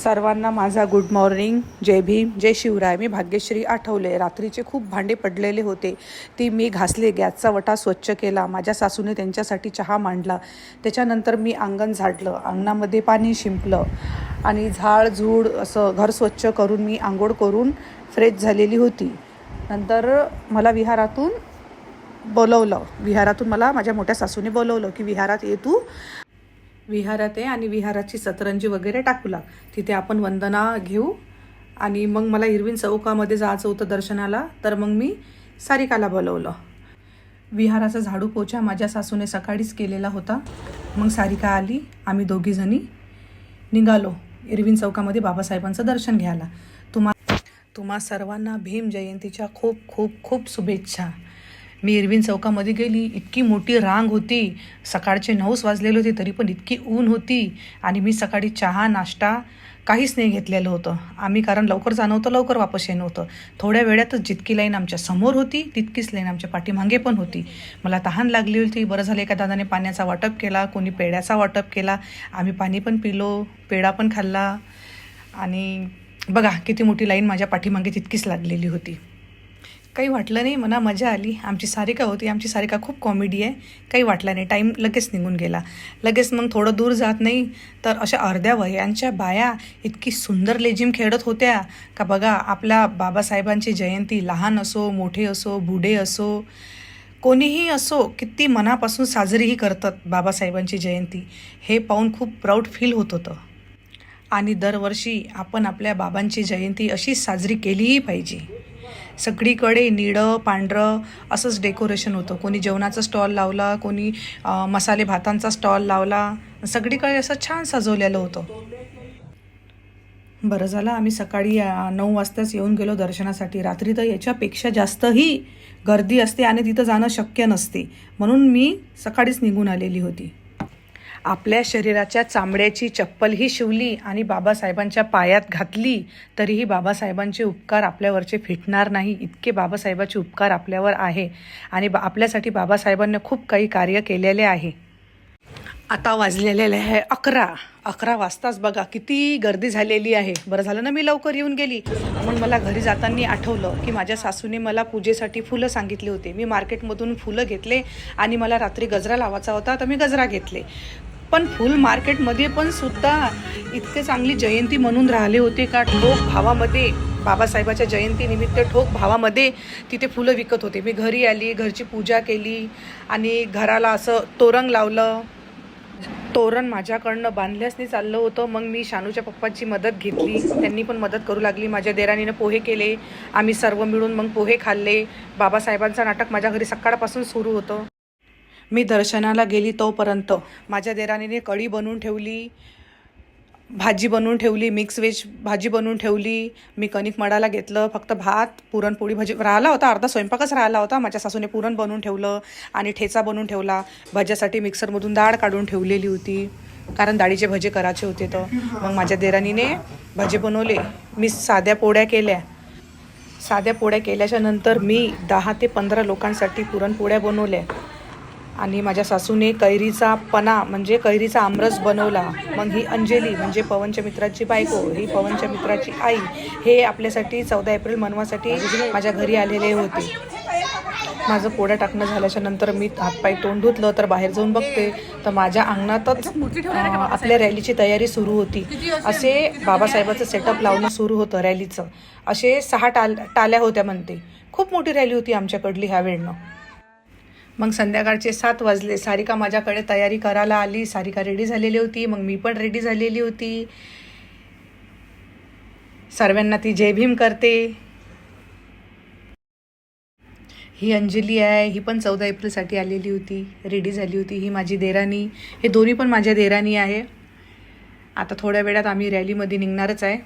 सर्वांना माझा good morning, जय भीम, जय शिवराय. मी भाग्यश्री आठवले. रात्रीचे खूप भांडे पडलेले होते, ती मी घासले. गॅसचा वटा स्वच्छ केला. माझ्या सासूने त्यांच्यासाठी चहा मांडला. त्याच्यानंतर मी अंगण झाडलं, अंगणामध्ये पाणी शिंपलं आणि झाडझूड असं घर स्वच्छ करून मी आंघोळ करून फ्रेश झालेली होती. नंतर मला विहारातून बोलवलं. विहारातून मला माझ्या मोठ्या सासूने बोलवलं की विहारात ये, तू विहारात आहे आणि विहाराची सतरंजी वगैरे टाकू लाग, तिथे आपण वंदना घेऊ. आणि मग मला इरविन चौकामध्ये जायचं होतं दर्शनाला, तर मग मी सारिकाला बोलवलं. विहाराचा झाडू पोछा माझ्या सासूने सकाळीच केलेला होता. मग सारिका आली, आम्ही दोघीजणी निघालो इरविन चौकामध्ये बाबासाहेबांचं दर्शन घ्यायला. तुम्हा सर्वांना भीम जयंतीच्या खूप खूप खूप शुभेच्छा. मी इरविन चौकामध्ये गेली, इतकी मोठी रांग होती. सकाळचे 9 वाजलेले होते, तरी पण इतकी ऊन होती. आणि मी सकाळी चहा नाश्ता काहीच नाही घेतलेलं होतं आम्ही, कारण लवकर जाणं होतं, लवकर वापस येणं होतं. थोड्या वेळातच जितकी लाईन आमच्या समोर होती तितकीच लाईन आमच्या पाठीमागे पण होती. मला तहान लागली होती. बरं झालं एका दादाने पाण्याचा वाटप केला, कोणी पेड्याचा वाटप केला. आम्ही पाणी पण पिलो, पेढा पण खाल्ला. आणि बघा किती मोठी लाईन माझ्या पाठीमागे तितकीच लागलेली होती. काही वाटलं नाही, मला मजा आली. आमची सारिका होती, आमची सारिका खूप कॉमेडी आहे. काही वाटलं नाही, टाईम लगेच निघून गेला. लगेच मग थोडं दूर जात नाही तर अशा अर्ध्या वयांच्या बाया इतकी सुंदर लेझिम खेळत होत्या का बघा. आपल्या बाबासाहेबांची जयंती लहान असो, मोठे असो, बुढे असो, कोणीही असो, किती मनापासून साजरीही करतात बाबासाहेबांची जयंती. हे पाहून खूप प्राऊड फील होत होतं. आणि दरवर्षी आपण आपल्या बाबांची जयंती अशीच साजरी केलीही पाहिजे. सगळीकडे निळं पांढरं असंच डेकोरेशन होतं. कोणी जेवणाचा स्टॉल लावला, कोणी मसाले भातांचा स्टॉल लावला. सगळीकडे असं छान सजवलेलं होतं. बरं झालं आम्ही सकाळी 9 वाजताच येऊन गेलो दर्शनासाठी. रात्री तर याच्यापेक्षा जास्तही गर्दी असते आणि तिथं जाणं शक्य नसते, म्हणून मी सकाळीच निघून आलेली होती. आपल्या शरीराच्या चामड्याची चप्पलही शिवली आणि बाबासाहेबांच्या पायात घातली, तरीही बाबासाहेबांचे उपकार आपल्यावरचे फिटणार नाही, इतके बाबासाहेबांचे उपकार आपल्यावर आहे. आणि आपल्यासाठी बाबासाहेबांनी खूप काही कार्य केलेले आहे. आता वाजलेले आहे 11 वाजताच बघा किती गर्दी झालेली आहे. बरं झालं ना मी लवकर येऊन गेली. मग मला घरी जाताना आठवलं की माझ्या सासूने मला पूजेसाठी फुलं सांगितले होते. मी मार्केटमधून फुलं घेतले आणि मला रात्री गजरा लावायचा होता, तर मी गजरा घेतले. पण फुल मार्केटमध्ये पण सुद्धा इतके चांगली जयंती म्हणून राहिले होते का ठोक भावामध्ये बाबासाहेबाच्या जयंतीनिमित्त ठोक भावामध्ये तिथे फुलं विकत होते. मी घरी आली, घरची पूजा केली आणि घराला असं तोरण लावलं. तोरण माझ्याकडनं बांधल्याच नाही चाललं होतं. मग मी शानूच्या पप्पाची मदत घेतली, त्यांनी पण मदत करू लागली. माझ्या देराणीनं पोहे केले, आम्ही सर्व मिळून मग पोहे खाल्ले. बाबासाहेबांचं नाटक माझ्या घरी सकाळपासून सुरू होतं. मी दर्शनाला गेली तोपर्यंत माझ्या देराणीने कढी बनवून ठेवली, भाजी बनवून ठेवली, मिक्स व्हेज भाजी बनवून ठेवली. मी कणिक मळायला घेतलं, फक्त भात, पुरणपोळी, भाजी राहिला होता, अर्धा स्वयंपाकच राहिला होता. माझ्या सासूने पुरण बनवून ठेवलं आणि ठेचा बनवून ठेवला. भज्यासाठी मिक्सरमधून डाळ काढून ठेवलेली होती, कारण डाळीचे भजे करायचे होते. तर मग माझ्या देराणीने भजे बनवले. मी साध्या पोळ्या केल्या. साध्या पोळ्या केल्याच्या नंतर मी 10 ते 15 लोकांसाठी पुरणपोळ्या बनवल्या. आणि माझ्या सासूने कैरीचा पना म्हणजे कैरीचा आमरस बनवला. मग ही अंजली म्हणजे पवनच्या मित्राची बायको, ही पवनच्या मित्राची आई, हे आपल्यासाठी 14 एप्रिल मनवासाठी माझ्या घरी आलेले होते. माझं पोळ्या टाकणं झाल्याच्या नंतर मी हातपाय तोंड धुतलं, तर बाहेर जाऊन बघते तर माझ्या अंगणातच आपल्या रॅलीची तयारी सुरू होती. असे बाबासाहेबाचं सेटअप लावणं सुरू होतं रॅलीचं. असे 6 टाल्या होत्या म्हणते. खूप मोठी रॅली होती आमच्याकडली ह्या वेळनं. मग संध्याकाळचे 7 वाजले. सारिका माझ्याकडे तयारी करायला आली. सारिका रेडी झालेली होती, मग मी पण रेडी झालेली होती. सर्वांना ती जय भीम करते. ही अंजली आहे, ही पण 14 एप्रिलसाठी आलेली होती, रेडी झाली होती. ही माझी देराणी, हे दोन्ही पण माझ्या देराणी आहे. आता थोड्या वेळात आम्ही रॅलीमध्ये निघणारच आहे.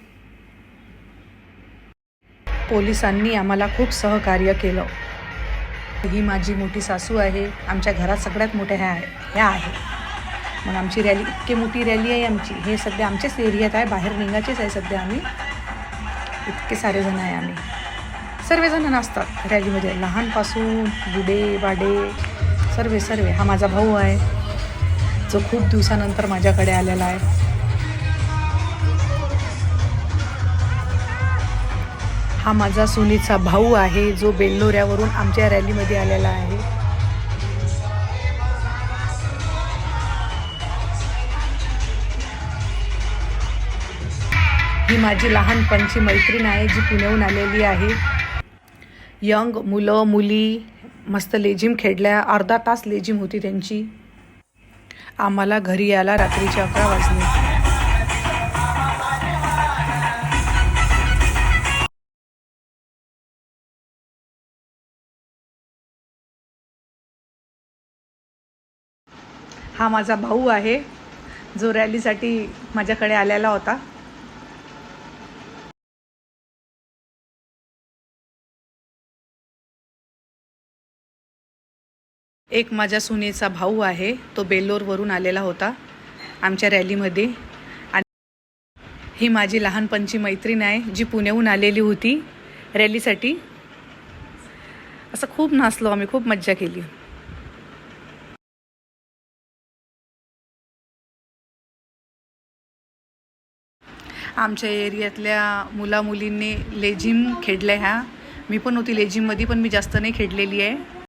पोलिसांनी आम्हाला खूप सहकार्य केलं. ही माझी मोठी सासू आहे. आमच्या घरात सगळ्यात मोठ्या ह्या आहे. मग आमची रॅली, इतकी मोठी रॅली आहे आमची. हे सध्या आमच्याच एरियात आहे, बाहेर निघायचेच आहे सध्या आम्ही. इतके सारे जण आहे आम्ही, सर्वजण नसतात रॅलीमध्ये, लहानपासून बुडे बाडे सर्व. हा माझा भाऊ आहे, जो खूप दिवसानंतर माझ्याकडे आलेला आहे. हा माझा सुनीचा भाऊ आहे जो बेल्लोऱ्यावरून आमच्या रॅलीमध्ये आलेला आहे. ही माझी लहानपणची मैत्रीण आहे जी पुण्याहून आलेली आहे. यंग मुलं मुली मस्त लेझिम खेळल्या. अर्धा तास लेझिम होती त्यांची. आम्हाला घरी यायला रात्रीचे 11 वाजले. हा माझा भाऊ आहे जो रॅलीसाठी माझ्याकडे आलेला होता. एक माझ्या सुनेचा भाऊ आहे तो बेल्लोरवरून आलेला होता आमच्या रॅलीमध्ये. आणि ही माझी लहानपणची मैत्रीण आहे जी पुण्याहून आलेली होती रॅलीसाठी. असं खूप नाचलो आम्ही, खूप मज्जा केली. आमच्या एरियातल्या मुलामुलींनी लेझिम खेळल्या. मी पण होती लेझिममध्ये, पण मी जास्त नाही खेळलेली आहे.